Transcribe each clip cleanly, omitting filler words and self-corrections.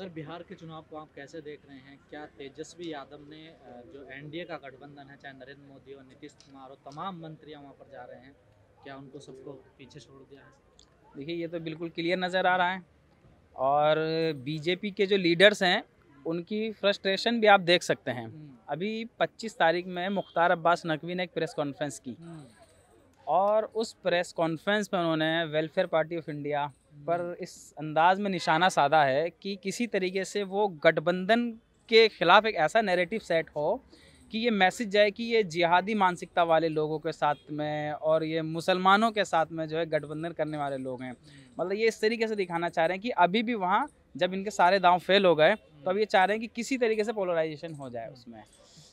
Sir, Bihar के चुनाव को आप कैसे देख रहे हैं? क्या तेजस्वी यादव ने जो एनडीए का गठबंधन है, चाहे नरेंद्र मोदी और नीतीश कुमार और तमाम मंत्रियां वहां पर जा रहे हैं, क्या उनको सबको पीछे छोड़ दिया है? देखिए, ये तो बिल्कुल क्लियर नज़र आ रहा है। और बीजेपी के जो लीडर्स हैं उनकी फ्रस्ट्रेशन भी आप देख सकते हैं। अभी 25 तारीख में मुख्तार अब्बास नकवी ने एक प्रेस कॉन्फ्रेंस की और उस प्रेस कॉन्फ्रेंस में उन्होंने वेलफेयर पार्टी ऑफ इंडिया पर इस अंदाज में निशाना साधा है कि किसी तरीके से वो गठबंधन के खिलाफ एक ऐसा नैरेटिव सेट हो कि ये मैसेज जाए कि ये जिहादी मानसिकता वाले लोगों के साथ में और ये मुसलमानों के साथ में जो है गठबंधन करने वाले लोग हैं। मतलब ये इस तरीके से दिखाना चाह रहे हैं कि अभी भी वहाँ जब इनके सारे दांव फेल हो गए तो अब ये चाह रहे हैं कि किसी तरीके से पोलराइजेशन हो जाए उसमें।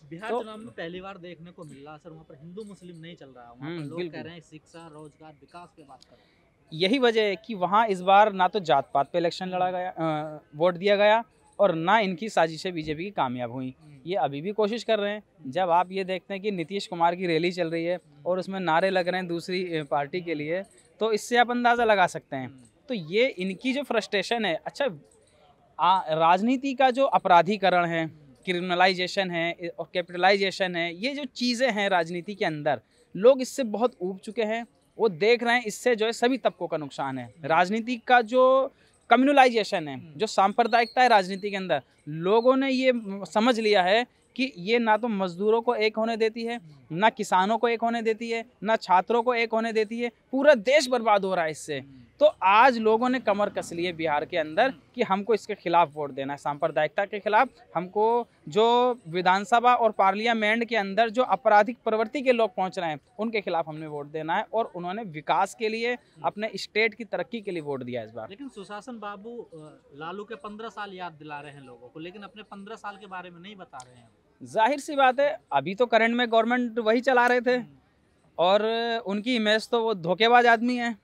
बिहार तो चुनाव में पहली बार देखने को मिल रहा सर, वहाँ पर हिंदू मुस्लिम नहीं चल रहा है। वहाँ पर लोग कह बिल्कुल रहे हैं शिक्षा, रोजगार, विकास पे बात कर रहे हैं। यही वजह है कि वहाँ इस बार ना तो जात पात पे इलेक्शन लड़ा गया, वोट दिया गया, और ना इनकी साजिशें बीजेपी की कामयाब हुई। ये अभी भी कोशिश कर रहे हैं। जब आप ये देखते हैं कि नीतीश कुमार की रैली चल रही है और उसमें नारे लग रहे हैं दूसरी पार्टी के लिए, तो इससे आप अंदाज़ा लगा सकते हैं। तो ये इनकी जो फ्रस्ट्रेशन है, अच्छा राजनीति का जो अपराधीकरण है, क्रिमिनलाइजेशन है और कैपिटलाइजेशन है, ये जो चीज़ें हैं राजनीति के अंदर, लोग इससे बहुत ऊब चुके हैं। वो देख रहे हैं इससे जो है सभी तबकों का नुकसान है। राजनीति का जो कम्युनलाइजेशन है, जो सांप्रदायिकता है राजनीति के अंदर, लोगों ने ये समझ लिया है कि ये ना तो मजदूरों को एक होने देती है, ना किसानों को एक होने देती है, ना छात्रों को एक होने देती है। पूरा देश बर्बाद हो रहा है इससे। तो आज लोगों ने कमर कस ली है बिहार के अंदर कि हमको इसके खिलाफ वोट देना है, सांप्रदायिकता के खिलाफ। हमको जो विधानसभा और पार्लियामेंट के अंदर जो आपराधिक प्रवृत्ति के लोग पहुंच रहे हैं उनके खिलाफ हमने वोट देना है। और उन्होंने विकास के लिए, अपने स्टेट की तरक्की के लिए वोट दिया इस बार। लेकिन सुशासन बाबू लालू के 15 साल याद दिला रहे हैं लोगों को, लेकिन अपने 15 साल के बारे में नहीं बता रहे हैं। जाहिर सी बात है, अभी तो करंट में गवर्नमेंट वही चला रहे थे और उनकी इमेज तो वो धोखेबाज आदमी है।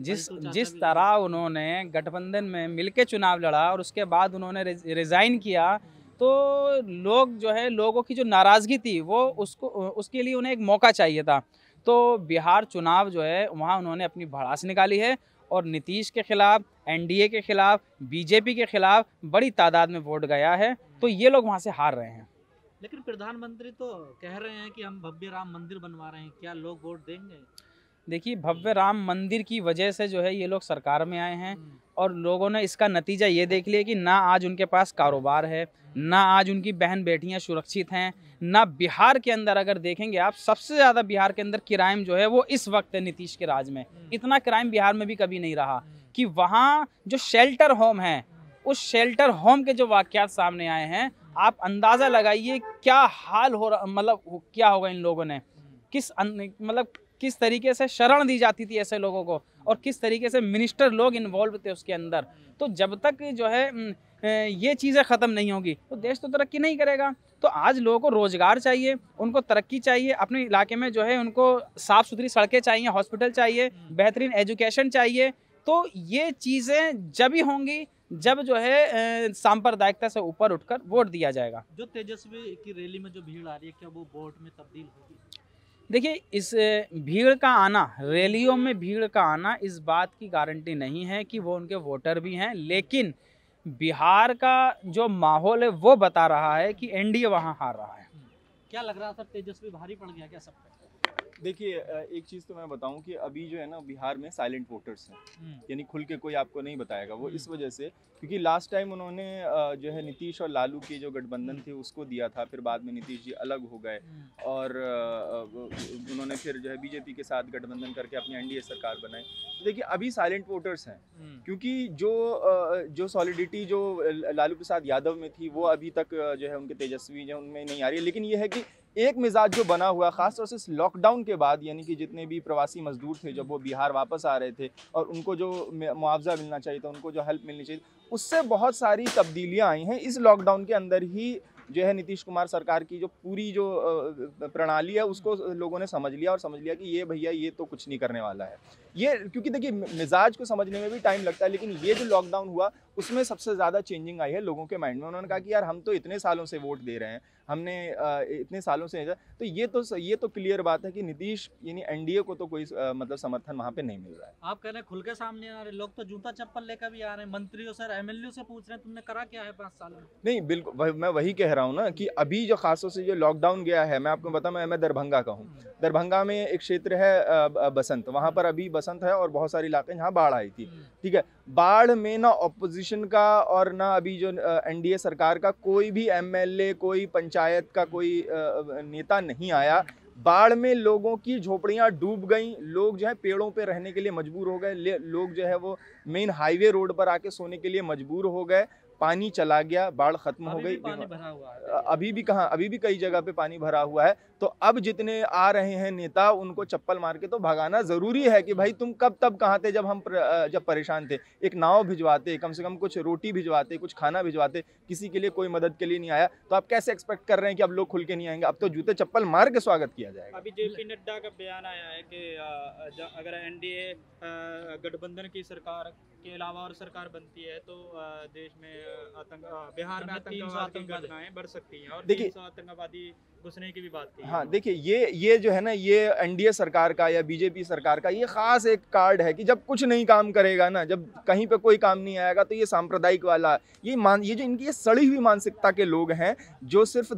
जिस तरह उन्होंने गठबंधन में मिलके चुनाव लड़ा और उसके बाद उन्होंने रिजाइन किया, तो लोग जो है, लोगों की जो नाराज़गी थी वो उसके लिए उन्हें एक मौका चाहिए था। तो बिहार चुनाव जो है वहाँ उन्होंने अपनी भड़ास निकाली है और नीतीश के खिलाफ, एनडीए के खिलाफ, बीजेपी के खिलाफ बड़ी तादाद में वोट गया है। तो ये लोग वहाँ से हार रहे हैं। लेकिन प्रधानमंत्री तो कह रहे हैं कि हम भव्य राम मंदिर बनवा रहे हैं, क्या लोग वोट देंगे? देखिए, भव्य राम मंदिर की वजह से जो है ये लोग सरकार में आए हैं और लोगों ने इसका नतीजा ये देख लिया कि ना आज उनके पास कारोबार है, ना आज उनकी बहन बेटियां सुरक्षित हैं, ना बिहार के अंदर अगर देखेंगे आप, सबसे ज़्यादा बिहार के अंदर क्राइम जो है वो इस वक्त है नीतीश के राज में। इतना क्राइम बिहार में भी कभी नहीं रहा कि वहाँ जो शेल्टर होम है, उस शेल्टर होम के जो वाक़यात सामने आए हैं, आप अंदाज़ा लगाइए क्या हाल हो रहा, मतलब क्या होगा इन लोगों ने, किस तरीके से शरण दी जाती थी ऐसे लोगों को और किस तरीके से मिनिस्टर लोग इन्वॉल्व थे उसके अंदर। तो जब तक जो है ये चीज़ें ख़त्म नहीं होगी तो देश तो तरक्की नहीं करेगा। तो आज लोगों को रोज़गार चाहिए, उनको तरक्की चाहिए, अपने इलाके में जो है उनको साफ़ सुथरी सड़कें चाहिए, हॉस्पिटल चाहिए, बेहतरीन एजुकेशन चाहिए। तो ये चीज़ें जब ही होंगी जब जो है सांप्रदायिकता से ऊपर उठकर वोट दिया जाएगा। जो तेजस्वी की रैली में जो भीड़ आ रही है, क्या वो वोट में तब्दील होगी? देखिए, इस भीड़ का आना, रैलियों में भीड़ का आना इस बात की गारंटी नहीं है कि वो उनके वोटर भी हैं, लेकिन बिहार का जो माहौल है वो बता रहा है कि एनडीए वहाँ हार रहा है। क्या लग रहा था, तेजस्वी भारी पड़ गया क्या सब पे? देखिए, एक चीज़ तो मैं बताऊं कि अभी जो है ना बिहार में साइलेंट वोटर्स हैं, यानी खुल के कोई आपको नहीं बताएगा। वो इस वजह से क्योंकि लास्ट टाइम उन्होंने जो है नीतीश और लालू की जो गठबंधन थी उसको दिया था, फिर बाद में नीतीश जी अलग हो गए और उन्होंने फिर जो है बीजेपी के साथ गठबंधन करके अपनी एनडीए सरकार बनाई। तो देखिए, अभी साइलेंट वोटर्स हैं क्योंकि जो सॉलिडिटी जो लालू प्रसाद यादव में थी वो अभी तक जो है उनके तेजस्वी जो उनमें नहीं आ रही है। लेकिन ये है कि एक मिजाज जो बना हुआ, खासतौर से लॉकडाउन के बाद, यानी कि जितने भी प्रवासी मजदूर थे जब वो बिहार वापस आ रहे थे और उनको जो मुआवजा मिलना चाहिए था, उनको जो हेल्प मिलनी चाहिए, उससे बहुत सारी तब्दीलियां आई हैं। इस लॉकडाउन के अंदर ही जो है नीतीश कुमार सरकार की जो पूरी जो प्रणाली है उसको लोगों ने समझ लिया और समझ लिया कि ये भैया ये तो कुछ नहीं करने वाला है। ये क्योंकि देखिए, मिजाज को समझने में भी टाइम लगता है, लेकिन ये जो लॉकडाउन हुआ उसमें सबसे ज़्यादा चेंजिंग आई है लोगों के माइंड में। उन्होंने कहा कि यार हम तो इतने सालों से वोट दे रहे हैं, हमने इतने सालों से, तो ये तो क्लियर बात है कि नीतीश यानी एनडीए को तो कोई मतलब समर्थन वहाँ पे नहीं मिल रहा है। आप कह रहे हैं खुल के सामने आ रहे, लोग तो जूता चप्पल लेकर भी आ रहे हैं, मंत्रियों से एमएलए से पूछ रहे हैं तुमने करा क्या है 5 साल में। नहीं बिल्कुल, मैं वही कह रहा हूँ ना कि अभी जो खासतौर से जो लॉकडाउन गया है, मैं आपको बताऊँ, मैं दरभंगा का हूँ। दरभंगा में एक क्षेत्र है बसंत, वहाँ पर अभी बसंत है और बहुत सारे इलाके जहाँ बाढ़ आई थी, ठीक है। बाढ़ में ना ऑपोजिशन का और ना अभी जो एनडीए सरकार का कोई भी एमएलए, कोई पंचायत का कोई नेता नहीं आया। बाढ़ में लोगों की झोपड़ियां डूब गईं, लोग जो है पेड़ों पे रहने के लिए मजबूर हो गए, लोग जो है वो मेन हाईवे रोड पर आके सोने के लिए मजबूर हो गए। पानी चला गया, बाढ़ खत्म हो गई। पानी भरा हुआ है अभी भी कहाँ, अभी भी कई जगह पे पानी भरा हुआ है। तो अब जितने आ रहे हैं नेता, उनको चप्पल मार के तो भगाना जरूरी है कि भाई तुम कब तब कहाँ थे जब परेशान थे। एक नाव भिजवाते, कम से कम कुछ रोटी भिजवाते, कुछ खाना भिजवाते, किसी के लिए कोई मदद के लिए नहीं आया। तो आप कैसे एक्सपेक्ट कर रहे हैं कि अब लोग खुल के नहीं आएंगे? अब तो जूते चप्पल मार के स्वागत किया जाएगा। अभी जेपी नड्डा का बयान आया है कि अगर एनडीए गठबंधन की सरकार के अलावा और सरकार बनती है तो देश में बिहार में आतंकवाद की घटनाएं बढ़ सकती हैं और 300 आतंकवादी घुसने की भी बात की। हाँ देखिए, ये जो है ना, ये एनडीए सरकार का या बीजेपी सरकार का ये खास एक कार्ड है कि जब कुछ नहीं काम करेगा ना, जब कहीं पे कोई काम नहीं आएगा, तो ये सांप्रदायिक वाला, ये जो इनकी ये सड़ी हुई मानसिकता के लोग हैं जो सिर्फ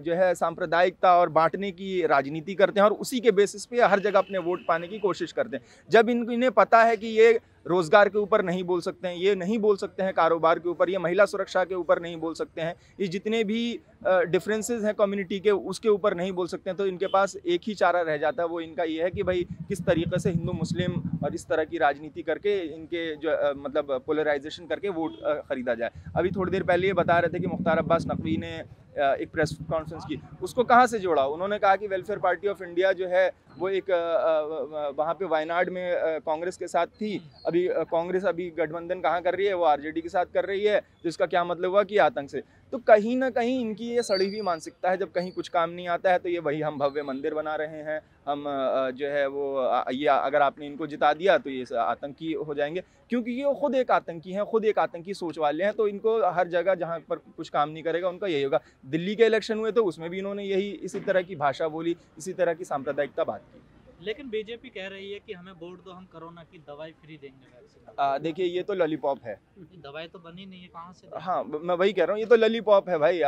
जो है सांप्रदायिकता और बांटने की राजनीति करते हैं और उसी के बेसिस पे हर जगह अपने वोट पाने की कोशिश करते हैं। जब इन्हें पता है कि ये रोजगार के ऊपर नहीं बोल सकते हैं, ये नहीं बोल सकते हैं कारोबार के ऊपर, ये महिला सुरक्षा के ऊपर नहीं बोल सकते हैं, ये जितने भी डिफरेंसेस हैं कम्युनिटी के उसके ऊपर नहीं बोल सकते हैं, तो इनके पास एक ही चारा रह जाता है, वो इनका ये है कि भाई किस तरीके से हिंदू मुस्लिम और इस तरह की राजनीति करके इनके जो मतलब पोलराइजेशन करके वोट खरीदा जाए। अभी थोड़ी देर पहले ये बता रहे थे कि मुख्तार अब्बास नकवी ने एक प्रेस कॉन्फ्रेंस की, उसको कहाँ से जोड़ा? उन्होंने कहा कि वेलफेयर पार्टी ऑफ इंडिया जो है वो एक वहाँ पे वायनाड में कांग्रेस के साथ थी, अभी कांग्रेस अभी गठबंधन कहाँ कर रही है, वो आरजेडी के साथ कर रही है, तो इसका क्या मतलब हुआ कि आतंक से। तो कहीं ना कहीं इनकी ये सड़ी हुई मानसिकता है, जब कहीं कुछ काम नहीं आता है तो ये वही हम भव्य मंदिर बना रहे हैं, हम जो है वो ये अगर आपने इनको जिता दिया तो ये आतंकी हो जाएंगे, क्योंकि ये खुद एक आतंकी हैं, खुद एक आतंकी सोच वाले हैं। तो इनको हर जगह जहाँ पर कुछ काम नहीं करेगा उनका यही होगा। दिल्ली के इलेक्शन हुए तो उसमें भी इन्होंने यही इसी तरह की भाषा बोली, इसी तरह की सांप्रदायिकता बात की। लेकिन बीजेपी कह रही है कि हमें वोट दो, हम कोरोना की दवाई फ्री देंगे, वैक्सीन। देखिए ये तो लॉलीपॉप है, दवाई तो बनी नहीं है, कहाँ से? हाँ मैं वही कह रहा हूँ, ये तो लॉलीपॉप है भाई।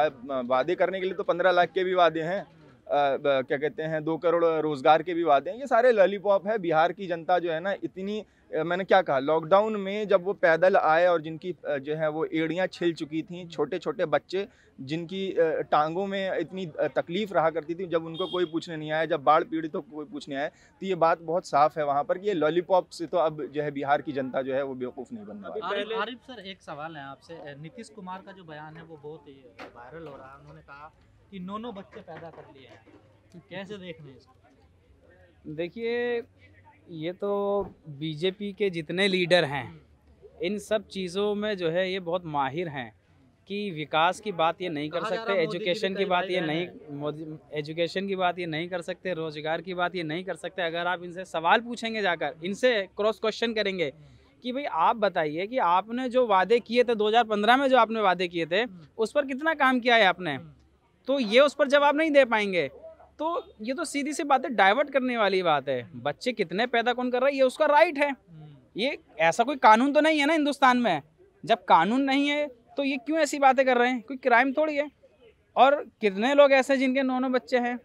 वादे करने के लिए तो 15 लाख के भी वादे हैं, क्या कहते हैं 2 करोड़ रोजगार के भी वादे हैं, ये सारे लॉलीपॉप है। बिहार की जनता जो है ना, इतनी मैंने क्या कहा, लॉकडाउन में जब वो पैदल आए और जिनकी जो है वो एड़ियाँ छिल चुकी थी, छोटे छोटे बच्चे जिनकी टांगों में इतनी तकलीफ रहा करती थी, जब उनको कोई पूछने नहीं आया, जब बाढ़ पीड़ितों को कोई पूछने आया, तो ये बात बहुत साफ है वहाँ पर कि ये लॉलीपॉप से तो अब जो है बिहार की जनता जो है वो बेवकूफ़ नहीं बनने वाली। आरिफ सर, एक सवाल है आपसे। नीतीश कुमार का जो बयान है वो बहुत ही वायरल हो रहा है। उन्होंने कहा कि 9 बच्चे पैदा कर लिए हैं, कैसे देख रहे हैं इसको? देखिए, ये तो बीजेपी के जितने लीडर हैं इन सब चीज़ों में जो है ये बहुत माहिर हैं कि विकास की बात ये नहीं कर सकते, एजुकेशन की बात ये नहीं, एजुकेशन की बात ये नहीं कर सकते, रोजगार की बात ये नहीं कर सकते। अगर आप इनसे सवाल पूछेंगे, जाकर इनसे क्रॉस क्वेश्चन करेंगे कि भाई आप बताइए कि आपने जो वादे किए थे 2015 में, जो आपने वादे किए थे उस पर कितना काम किया है आपने, तो ये उस पर जवाब नहीं दे पाएंगे। तो ये तो सीधी सी बात है, डाइवर्ट करने वाली बात है। बच्चे कितने पैदा कौन कर रहा है ये उसका राइट है, ये ऐसा कोई कानून तो नहीं है ना हिंदुस्तान में। जब कानून नहीं है तो ये क्यों ऐसी बातें कर रहे हैं? कोई क्राइम थोड़ी है। और कितने लोग ऐसे जिनके 9 बच्चे हैं।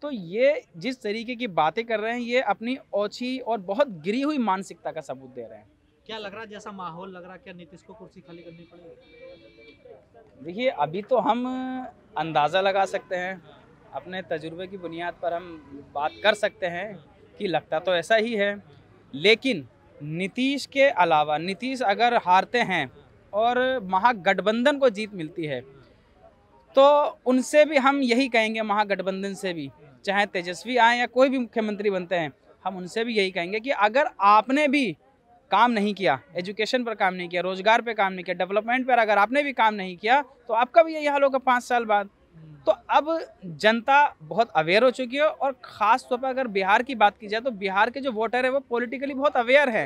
तो ये जिस तरीके की बातें कर रहे हैं ये अपनी ओछी और बहुत गिरी हुई मानसिकता का सबूत दे रहे हैं। क्या लग रहा है, जैसा माहौल लग रहा है, क्या नीतीश को कुर्सी खाली करनी पड़ेगी? देखिए, अभी तो हम अंदाज़ा लगा सकते हैं, अपने तजुर्बे की बुनियाद पर हम बात कर सकते हैं कि लगता तो ऐसा ही है। लेकिन नीतीश के अलावा, नीतीश अगर हारते हैं और महागठबंधन को जीत मिलती है तो उनसे भी हम यही कहेंगे, महागठबंधन से भी, चाहे तेजस्वी आए या कोई भी मुख्यमंत्री बनते हैं, हम उनसे भी यही कहेंगे कि अगर आपने भी काम नहीं किया, एजुकेशन पर काम नहीं किया, रोजगार पे काम नहीं किया, डेवलपमेंट पर अगर आपने भी काम नहीं किया तो आपका भी यही हाल होगा 5 साल बाद। तो अब जनता बहुत अवेयर हो चुकी है और ख़ास तौर पर अगर बिहार की बात की जाए तो बिहार के जो वोटर है वो पॉलिटिकली बहुत अवेयर है।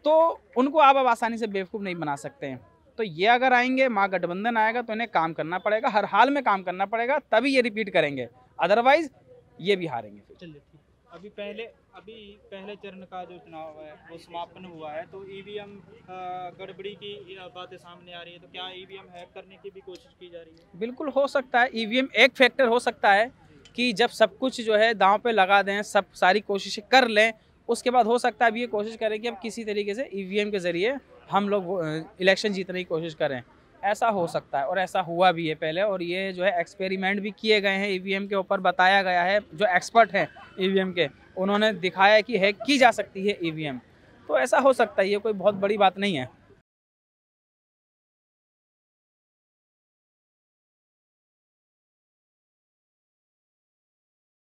तो उनको आप अब आसानी से बेवकूफ़ नहीं बना सकते हैं। तो ये अगर आएंगे, महागठबंधन आएगा, तो इन्हें काम करना पड़ेगा, हर हाल में काम करना पड़ेगा, तभी ये रिपीट करेंगे, अदरवाइज ये भी हारेंगे फिर। चलिए ठीक। अभी पहले चरण का जो चुनाव है वो समापन हुआ है, तो ईवीएम गड़बड़ी की बातें सामने आ रही है, तो क्या ईवीएम हैक करने की भी कोशिश की जा रही है? बिल्कुल हो सकता है, ईवीएम एक फैक्टर हो सकता है कि जब सब कुछ जो है दांव पे लगा दें, सब सारी कोशिशें कर लें, उसके बाद हो सकता है अब ये कोशिश करें कि अब किसी तरीके से ईवीएम के ज़रिए हम लोग इलेक्शन जीतने की कोशिश करें। ऐसा हो सकता है और ऐसा हुआ भी है पहले, और ये जो है एक्सपेरिमेंट भी किए गए हैं ईवीएम के ऊपर, बताया गया है, जो एक्सपर्ट हैं ईवीएम के उन्होंने दिखाया कि हैक की जा सकती है ईवीएम। तो ऐसा हो सकता है, ये कोई बहुत बड़ी बात नहीं है।